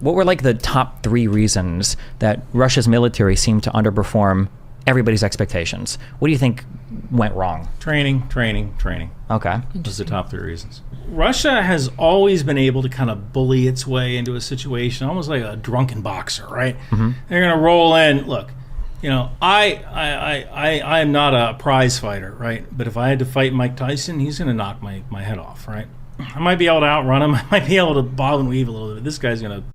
What were like the top 3 reasons that Russia's military seemed to underperform everybody's expectations? What do you think went wrong? Training. Okay. Those are the top 3 reasons. Russia has always been able to kind of bully its way into a situation, almost like a drunken boxer, right? Mm-hmm. They're going to roll in. Look, I am not a prize fighter, right? But if I had to fight Mike Tyson, he's going to knock my head off, right? I might be able to outrun him. I might be able to bob and weave a little bit. This guy's going to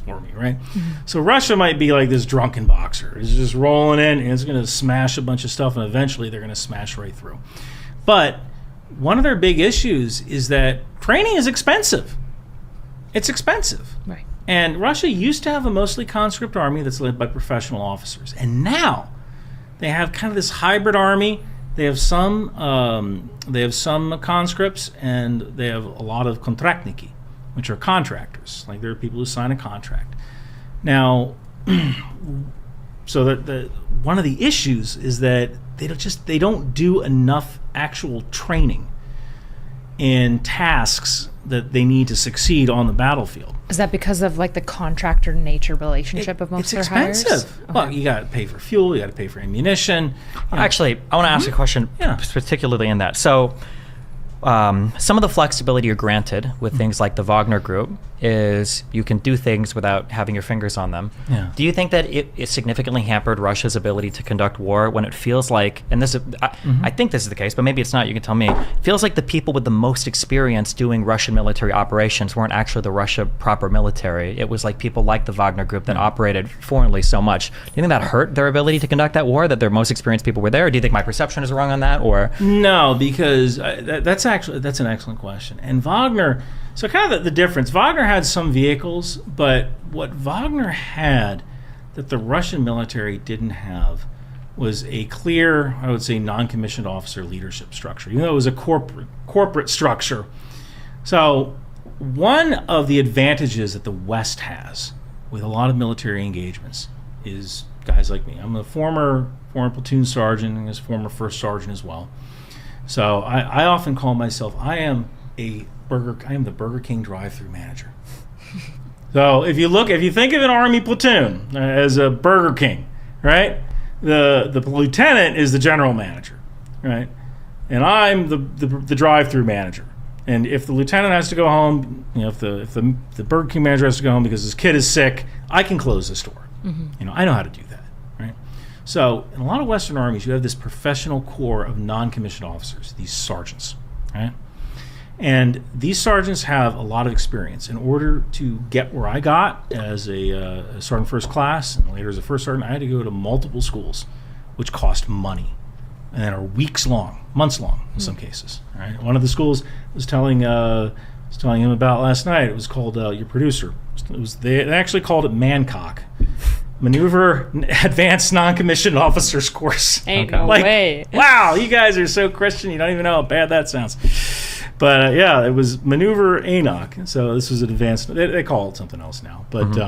for me, right? Mm-hmm. So Russia might be like this drunken boxer. It's just rolling in and it's going to smash a bunch of stuff, and eventually they're going to smash right through. But one of their big issues is that training is expensive. It's expensive. Right. And Russia used to have a mostly conscript army that's led by professional officers. And now they have kind of this hybrid army. They have some conscripts, and they have a lot of kontraktniki, which are contractors. Like, there are people who sign a contract. Now, so that one of the issues is that they don't do enough actual training in tasks that they need to succeed on the battlefield. Is that because of like the contractor nature relationship of most of their hires? It's expensive. Okay. Well, you got to pay for fuel, you got to pay for ammunition. Actually, I want to ask a question particularly in that. So some of the flexibility you're granted with things like the Wagner Group is you can do things without having your fingers on them. Yeah. Do you think that it significantly hampered Russia's ability to conduct war when it feels like, and this is, I think this is the case, but maybe it's not, you can tell me, it feels like the people with the most experience doing Russian military operations weren't actually the Russia proper military. It was like people like the Wagner Group that operated foreignly so much. Do you think that hurt their ability to conduct that war, that their most experienced people were there? Or do you think my perception is wrong on that? Or no, because that's an excellent question. And Wagner, so kind of the difference, Wagner had some vehicles, but what Wagner had that the Russian military didn't have was a clear, I would say, non-commissioned officer leadership structure, even though it was a corporate structure. So one of the advantages that the West has with a lot of military engagements is guys like me. I'm a former platoon sergeant and a former first sergeant as well. So I often call myself, I am the Burger King drive-through manager. So if you think of an Army platoon as a Burger King, right? The lieutenant is the general manager, right? And I'm the drive-through manager. And if the lieutenant has to go home, if the Burger King manager has to go home because his kid is sick, I can close the store. Mm-hmm. I know how to do that, right? So in a lot of Western armies, you have this professional corps of non-commissioned officers, these sergeants, right? And these sergeants have a lot of experience. In order to get where I got as a sergeant first class and later as a first sergeant, I had to go to multiple schools, which cost money and are weeks long, months long in some cases. Right? One of the schools was telling him about last night. It was called your producer. They actually called it Mancock. Maneuver Advanced Non-Commissioned Officers Course. Ain't no way. Wow, you guys are so Christian, you don't even know how bad that sounds. But it was Maneuver ANOC. So this was an advanced, they call it something else now. But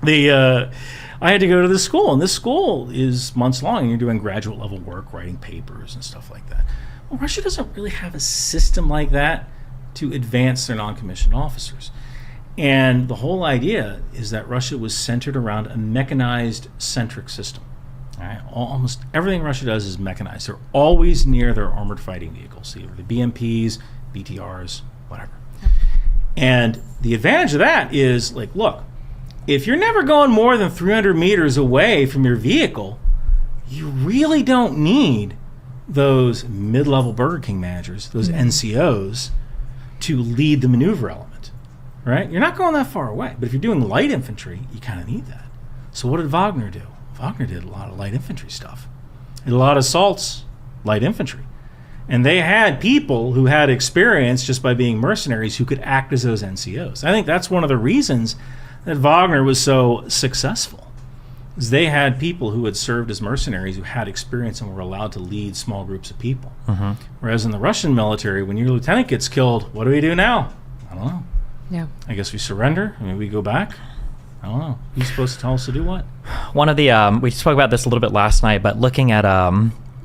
I had to go to this school, and this school is months long, and you're doing graduate level work, writing papers and stuff like that. Well, Russia doesn't really have a system like that to advance their non-commissioned officers. And the whole idea is that Russia was centered around a mechanized centric system. Right? Almost everything Russia does is mechanized. They're always near their armored fighting vehicles, either the BMPs, BTRs, whatever. And the advantage of that is, like, look, if you're never going more than 300 meters away from your vehicle, you really don't need those mid-level Burger King managers, those NCOs, to lead the maneuver element. Right? You're not going that far away. But if you're doing light infantry, you kind of need that. So what did Wagner do? Wagner did a lot of light infantry stuff. Did a lot of assaults, light infantry. And they had people who had experience just by being mercenaries who could act as those NCOs. I think that's one of the reasons that Wagner was so successful. Is they had people who had served as mercenaries who had experience and were allowed to lead small groups of people. Mm-hmm. Whereas in the Russian military, when your lieutenant gets killed, what do we do now? I don't know. Yeah. I guess we surrender. I mean, we go back. I don't know. Who's supposed to tell us to do what? One of the we spoke about this a little bit last night, but looking at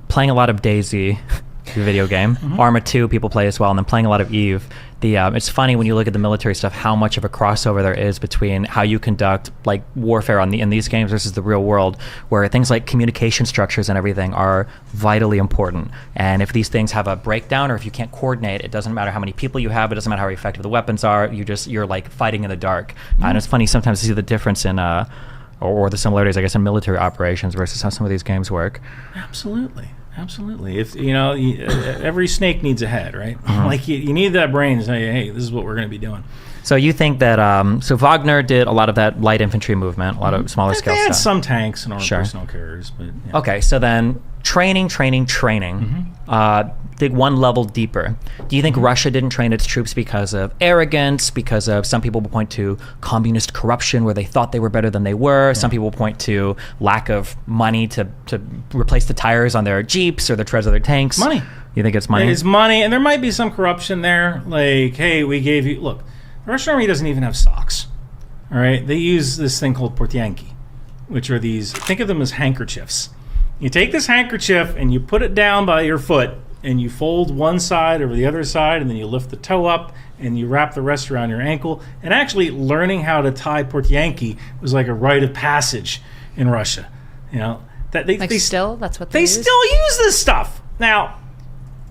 playing a lot of DayZ the video game. Arma 2 people play as well, and then playing a lot of Eve. It's funny when you look at the military stuff how much of a crossover there is between how you conduct like warfare in these games versus the real world, where things like communication structures and everything are vitally important. And if these things have a breakdown or if you can't coordinate, it doesn't matter how many people you have, it doesn't matter how effective the weapons are, you're like fighting in the dark. And it's funny sometimes to see the difference in or the similarities, I guess, in military operations versus how some of these games work. Absolutely. If every snake needs a head, right? Like you need that brain to say, hey, this is what we're going to be doing. So you think that so Wagner did a lot of that light infantry movement, a lot of smaller scale They had stuff. some tanks and armored Sure. personnel carriers, but yeah. Okay, so then training. Dig one level deeper. Do you think Russia didn't train its troops because of arrogance, because of, some people will point to communist corruption where they thought they were better than they were? Some people will point to lack of money to replace the tires on their Jeeps or the treads of their tanks. Money. You think it's money? It's money, and there might be some corruption there. Like, hey, we gave you... Look, the Russian army doesn't even have socks. All right? They use this thing called portyanki, which are these... Think of them as handkerchiefs. You take this handkerchief and you put it down by your foot, and you fold one side over the other side, and then you lift the toe up, and you wrap the rest around your ankle. And actually, learning how to tie portyanki was like a rite of passage in Russia. You know, that they still, that's what they use? still use this stuff now.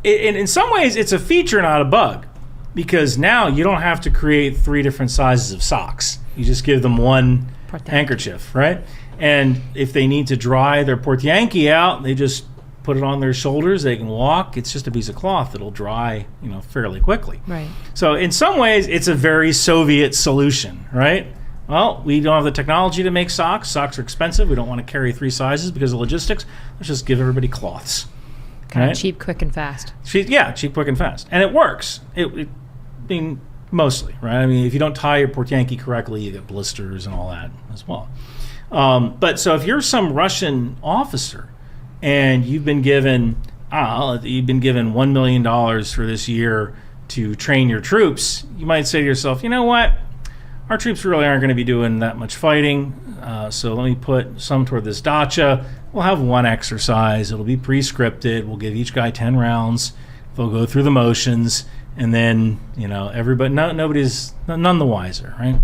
In some ways, it's a feature, not a bug, because now you don't have to create 3 different sizes of socks. You just give them one handkerchief, right? And if they need to dry their portyanki out, they just put it on their shoulders. They can walk. It's just a piece of cloth that'll dry, fairly quickly. Right. So in some ways, it's a very Soviet solution, right? Well, we don't have the technology to make socks. Socks are expensive. We don't want to carry 3 sizes because of logistics. Let's just give everybody cloths. Kind Right? of cheap, quick, and fast. Cheap, quick, and fast. And it works. Mostly, right? I mean, if you don't tie your portyanki correctly, you get blisters and all that as well. But so if you're some Russian officer and you've been given $1 million for this year to train your troops, you might say to yourself, you know what? Our troops really aren't going to be doing that much fighting, so let me put some toward this dacha. We'll have one exercise. It'll be pre-scripted. We'll give each guy 10 rounds. They'll go through the motions, and then nobody's none the wiser, right?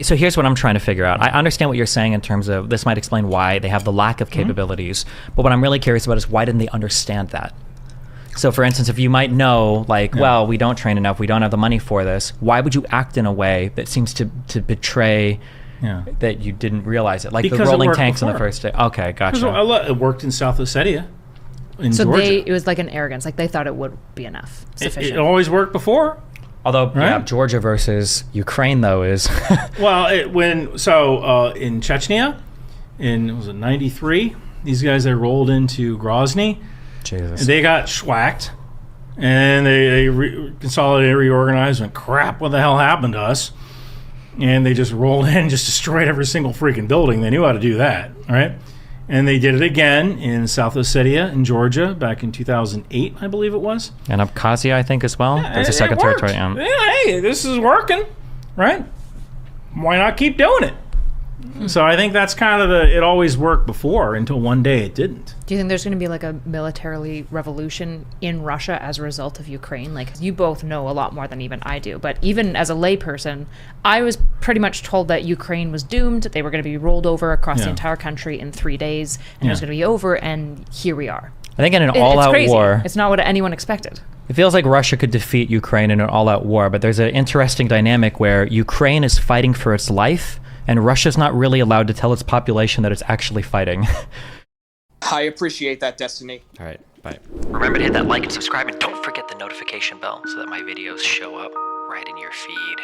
So here's what I'm trying to figure out. I understand what you're saying in terms of this might explain why they have the lack of capabilities, but what I'm really curious about is why didn't they understand that? So for instance, if you might know, well, we don't train enough, we don't have the money for this, why would you act in a way that seems to betray that you didn't realize it? Like because the rolling tanks on the first day. Okay, gotcha. It worked in South Ossetia, in so Georgia. it was like an arrogance. Like they thought it would be enough, sufficient. It always worked before. Although Georgia versus Ukraine though is well, in Chechnya, was it 93? These guys they rolled into Grozny. Jesus. And they got schwacked, and they consolidated, reorganized, and crap, what the hell happened to us? And they just rolled in, just destroyed every single freaking building. They knew how to do that, right? And they did it again in South Ossetia in Georgia back in 2008, I believe it was. And Abkhazia, I think, as well. There's a second territory. Hey, this is working, right? Why not keep doing it? So I think that's kind of it always worked before until one day it didn't. Do you think there's going to be like a military revolution in Russia as a result of Ukraine? Like you both know a lot more than even I do, but even as a layperson, I was pretty much told that Ukraine was doomed. They were going to be rolled over across the entire country in 3 days, and it was going to be over, and here we are. I think in an all-out war... It's not what anyone expected. It feels like Russia could defeat Ukraine in an all-out war, but there's an interesting dynamic where Ukraine is fighting for its life, and Russia's not really allowed to tell its population that it's actually fighting. I appreciate that, Destiny. All right, bye. Remember to hit that like and subscribe, and don't forget the notification bell so that my videos show up right in your feed.